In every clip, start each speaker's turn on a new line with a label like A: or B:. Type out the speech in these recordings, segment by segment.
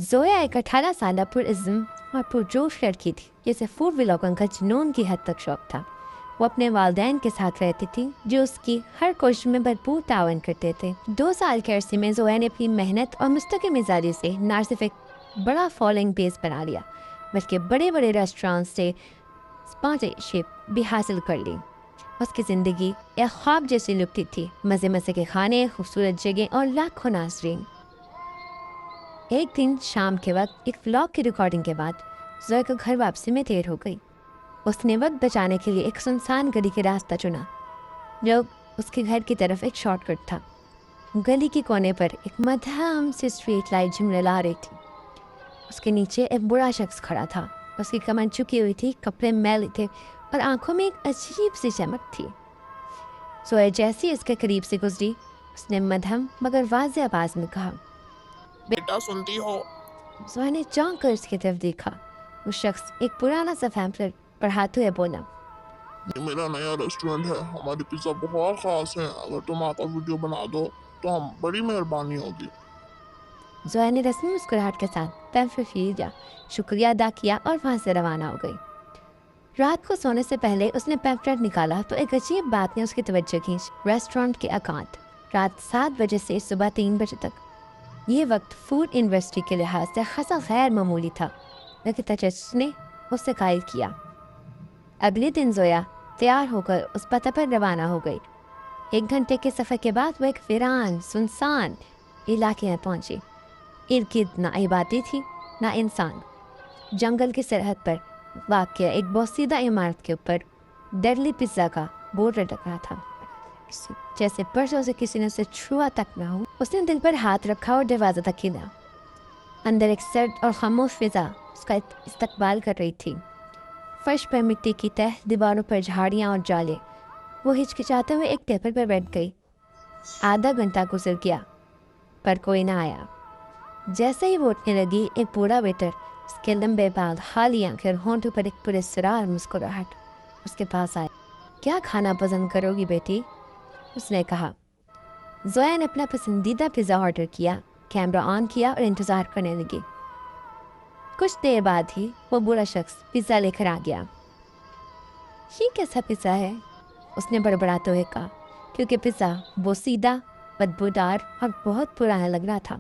A: زویا ایک 18 سالہ پرعزم اور پرجوش لڑکی تھی جسے فوڈ ولاگنگ کا جنون کی حد تک شوق تھا۔ وہ اپنے والدین کے ساتھ رہتی تھی جو اس کی ہر کوشش میں بھرپور تعاون کرتے تھے۔ 2 سال کے عرصے میں زویا نے اپنی محنت اور مستقل مزاجی سے نہ صرف ایک بڑا فالوئنگ بیس بنا لیا بلکہ بڑے بڑے ریسٹورانٹ سے اسپانسرشپ بھی حاصل کر لی۔ اس کی زندگی ایک خواب جیسی لپٹی تھی، مزے مزے کے کھانے، خوبصورت جگہ اور لاکھوں ناظرین۔ ایک دن شام کے وقت ایک ولاگ کی ریکارڈنگ کے بعد زویا کو گھر واپسی میں دیر ہو گئی۔ اس نے وقت بچانے کے لیے ایک سنسان گلی کے راستہ چنا جو اس کے گھر کی طرف ایک شارٹ کٹ تھا۔ گلی کے کونے پر ایک مدھم سی اسٹریٹ لائٹ جھلملا رہی تھی۔ اس کے نیچے ایک بوڑھا شخص کھڑا تھا۔ اس کی کمر چکی ہوئی تھی، کپڑے میلے تھے اور آنکھوں میں ایک عجیب سی چمک تھی۔ زویا جیسی اس کے قریب سے گزری، اس نے مدھم مگر واضح آواز میں کہا،
B: بیٹا سنتی ہو؟
A: زویا نے چونک کر اس کی طرف دیکھا۔ وہ شخص ایک پرانا سا پیمفلیٹ پڑھاتے ہوئے بولا،
B: یہ میرا نیا ریسٹورینٹ ہے، ہماری پیزا بہت خاص ہے، اگر تم آ کر ویڈیو بنا دو تو ہم بڑی مہربانی ہوگی۔
A: زویا نے رسمی مسکراہٹ کے ساتھ پیمفلیٹ لیا، شکریہ ادا کیا اور وہاں سے روانہ ہو گئی۔ رات کو سونے سے پہلے اس نے پیمفلیٹ نکالا تو ایک عجیب بات نے اس کی توجہ کھینچ۔ ریسٹورینٹ کے اکاؤنٹ رات 7 بجے سے صبح 3 بجے تک۔ یہ وقت فوڈ انڈسٹری کے لحاظ سے خاصا غیر معمولی تھا، لیکن تجسس نے اس سے قائل کیا۔ اگلے دن زویا تیار ہو کر اس پتہ پر روانہ ہو گئی۔ 1 گھنٹے کے سفر کے بعد وہ ایک ویران سنسان علاقے میں پہنچی۔ ارد گرد نہ عبادی تھی نہ انسان۔ جنگل کی سرحد پر واقع ایک بوسیدہ عمارت کے اوپر ڈیڈلی پیزا کا بورڈ لٹکا تھا، جیسے پرسوں سے کسی نے اسے چھوا تک نہ ہو۔ اس نے دل پر ہاتھ رکھا اور دروازہ تک کھلا۔ اندر ایک سرد اور خاموش فضا اس کا استقبال کر رہی تھی۔ فرش پر مٹی کی تہ، دیواروں پر جھاڑیاں اور جالے۔ وہ ہچکچاتے ہوئے ایک ٹیبل پر بیٹھ گئی۔ آدھا گھنٹہ گزر گیا پر کوئی نہ آیا۔ جیسے ہی وہ اٹھنے لگی، ایک بوڑھا ویٹر، اس کے لمبے بال، خالی آنکھیں اور ہونٹوں پر ایک پراسرار مسکراہٹ، اس کے پاس آیا۔ کیا کھانا پسند کرو گی بیٹی؟ اس نے کہا۔ زویا نے اپنا پسندیدہ پیزا آرڈر کیا، کیمرہ آن کیا اور انتظار کرنے لگی۔ کچھ دیر بعد ہی وہ بوڑھا شخص پیزا لے کر آ گیا۔ یہ کیسا پیزا ہے؟ اس نے بڑبڑاتے ہوئے کہا، کیونکہ پیزا بوسیدہ، بدبودار اور بہت پرانا لگ رہا تھا۔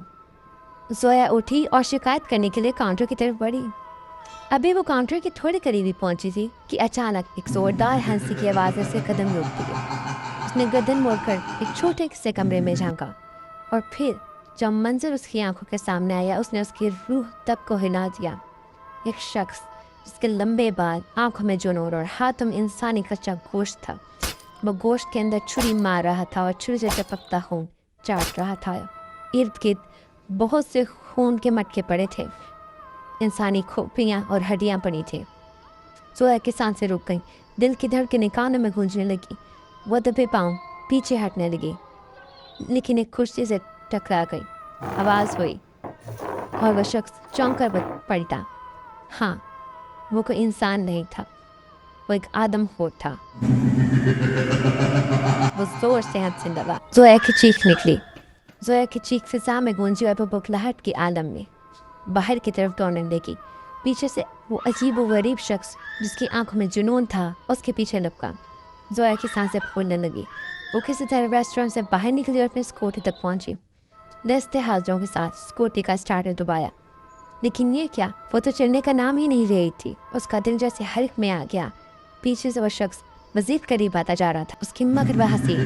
A: زویا اٹھی اور شکایت کرنے کے لیے کاؤنٹر کی طرف بڑھی۔ ابھی وہ کاؤنٹر کے تھوڑے قریبی پہنچی تھی کہ اچانک ایک زوردار ہنسی کی آواز سے اسے قدم روک دیے۔ اس نے گردن موڑ کر ایک چھوٹے سے کمرے میں جھانکا اور پھر جب منظر اس کی آنکھوں کے سامنے آیا، اس نے اس کی روح تب کو ہلا دیا۔ ایک شخص جس کے لمبے بال، آنکھوں میں جنون اور ہاتھوں میں انسانی کچا گوشت تھا۔ وہ گوشت کے اندر چھری مار رہا تھا اور چھری سے ٹپکتا خون چاٹ رہا تھا۔ ارد گرد بہت سے خون کے مٹکے پڑے تھے، انسانی کھوپڑیاں اور ہڈیاں پڑی تھیں۔ زویا کی سانسیں رک گئیں، دل کی دھڑکنیں کانوں میں گونجنے لگی۔ وہ دبے پاؤں پیچھے ہٹنے لگی، لیکن ایک کرسی سے ٹکرا گئی۔ آواز ہوئی اور وہ شخص چونک کر پلٹا۔ ہاں، وہ کوئی انسان نہیں تھا، وہ ایک آدم خور تھا۔ وہ زور سے ہاتھ سے لگا۔ زویا کی چیخ نکلی۔ زویا کی چیخ فضا میں گونجی اور وہ بکھلاہٹ کے عالم میں باہر کی طرف دوڑنے لگی۔ پیچھے سے وہ عجیب و غریب شخص جس کی آنکھوں میں جنون تھا اس کے پیچھے لپکا۔ زویا کی سانسیں پھولنے لگی۔ وہ کسی طرح ریسٹورینٹ سے باہر نکلی اور اپنی اسکوٹی تک پہنچی۔ دستے ہاتھوں کے ساتھ اسکوٹی کا اسٹارٹر دبایا، لیکن یہ کیا، وہ تو چلنے کا نام ہی نہیں رہی تھی۔ اس کا دل جیسے حلق میں آ گیا۔ پیچھے سے وہ شخص مزید قریب آتا جا رہا تھا۔ اس کی مغربہ ہنسی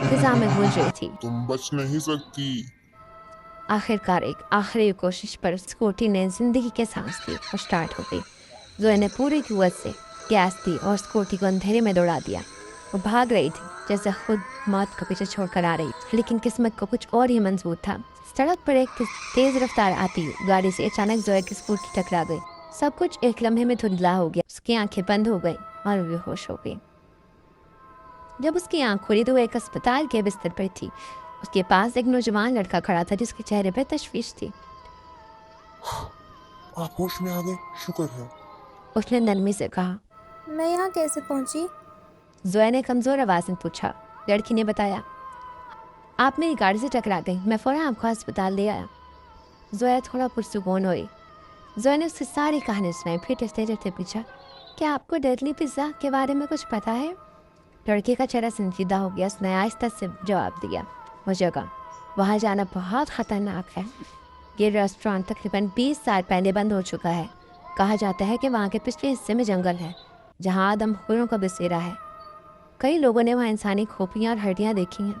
A: فضا میں گونج رہی تھی۔
B: تم بچ نہیں سکتی۔
A: آخر کار ایک آخری کوشش پر اسکوٹی نے زندگی کے سانس لی اور سٹارٹ ہو گئی۔ زویا نے پوری قوت سے گیس دی اور اسکوٹی کو اندھیرے میں دوڑا دیا۔ وہ بھاگ رہی تھی جیسے خود موت کو پیچھے چھوڑ کر آ رہی تھی، لیکن قسمت کو کچھ اور ہی منظور تھا۔ سڑک پر ایک تیز رفتار آتی گاڑی سے اچانک زویا کی اسکوٹی ٹکرا گئی۔ سب کچھ ایک لمحے میں دھندلا ہو گیا۔ اس کی آنکھیں بند ہو گئی اور وہ بے ہوش ہو گئی۔ جب اس کی آنکھ کھلی تو وہ ایک اسپتال کے بستر پر تھی۔ اس کے پاس ایک نوجوان لڑکا کھڑا تھا جس کے چہرے پر تشویش تھی۔
B: آپ ہوش میں آ گئے، شکر ہے۔
A: اس نے نرمی سے کہا۔
C: میں یہاں کیسے پہنچی؟
A: زویا نے کمزور آواز میں پوچھا۔ لڑکی نے بتایا، آپ میری گاڑی سے ٹکرا گئی، میں فوراً آپ کو ہسپتال لے آیا۔ زویا تھوڑا پرسکون ہوئی۔ زویا نے اس کی ساری کہانی سنائی، پھر ڈرتے ڈرتے پوچھا، کیا آپ کو ڈیڈلی پیزا کے بارے میں کچھ پتہ ہے؟ لڑکے کا چہرہ سنجیدہ ہو گیا، اس نے آہستہ سے جواب دیا، وہ جگہ وہاں جانا بہت خطرناک ہے۔ یہ ریسٹورانٹ تقریباً 20 سال پہلے بند ہو چکا ہے۔ کہا جاتا ہے کہ وہاں کے پچھلے حصے میں جنگل ہے جہاں آدم خوروں کا بسیرا ہے۔ کئی لوگوں نے وہاں انسانی کھوپڑیاں اور ہڈیاں دیکھی ہیں۔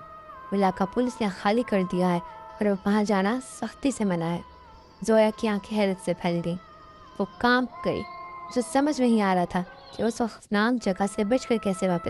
A: وہ علاقہ پولیس نے خالی کر دیا ہے اور وہاں جانا سختی سے منع ہے۔ زویا کی آنکھیں حیرت سے پھیل گئیں، وہ کانپ گئی، اسے سمجھ نہیں آ رہا تھا کہ اس خوفناک جگہ سے بچ کر کیسے واپس